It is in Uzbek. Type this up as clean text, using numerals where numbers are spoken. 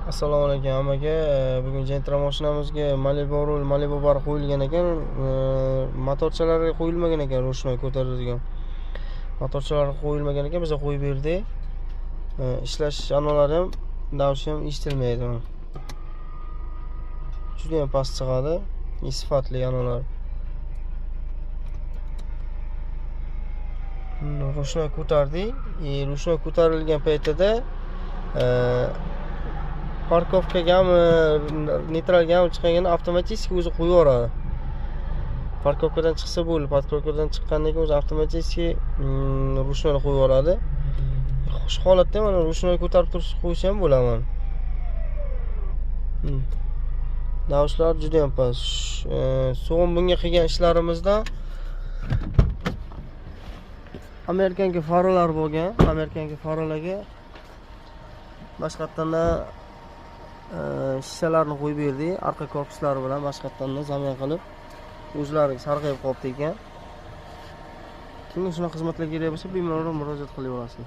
Assalomu alaykum hammaga. Bugun Gentra mashinamizga Malibu bar qo'yilgan ekan. Motorchalari qo'yilmagan ekan, ro'shnoy ko'taradigan. Motorchalari qo'yilmagan ekan, biz qo'yib berdik. Ishlash anolari ham, davshi ham eshitilmaydi. Juda ham past chiqadi, sifatli anolar. Ro'shnoy ko'tardik. Ro'shnoy ko'tarilgan paytida parkovkagami, neytralgami chiqqanda avtomatik o'zi qo'yib yuboradi. Parkovkadan chiqsa bo'ldi, parkovkadan chiqqandan keyin o'zi avtomatik rushnoyni qo'yib yuboradi. Xush holatda mana rushnoyni ko'tarib turib qo'ysa ham bo'ladi. Davshlar juda ham past. So'ng bunga qilgan ishlarimizda Amerikanga farolar bo'lgan. Amerikanga farolarga boshqatdan shishalarni qo'yib berdik, arqa korpuslari bilan boshqatdan zamin qilib, o'zlari sarg'ayib qolibdi ekan. Kimga shunaqa xizmatlar kerak bo'lsa, bemalol murojaat qilib olasiz.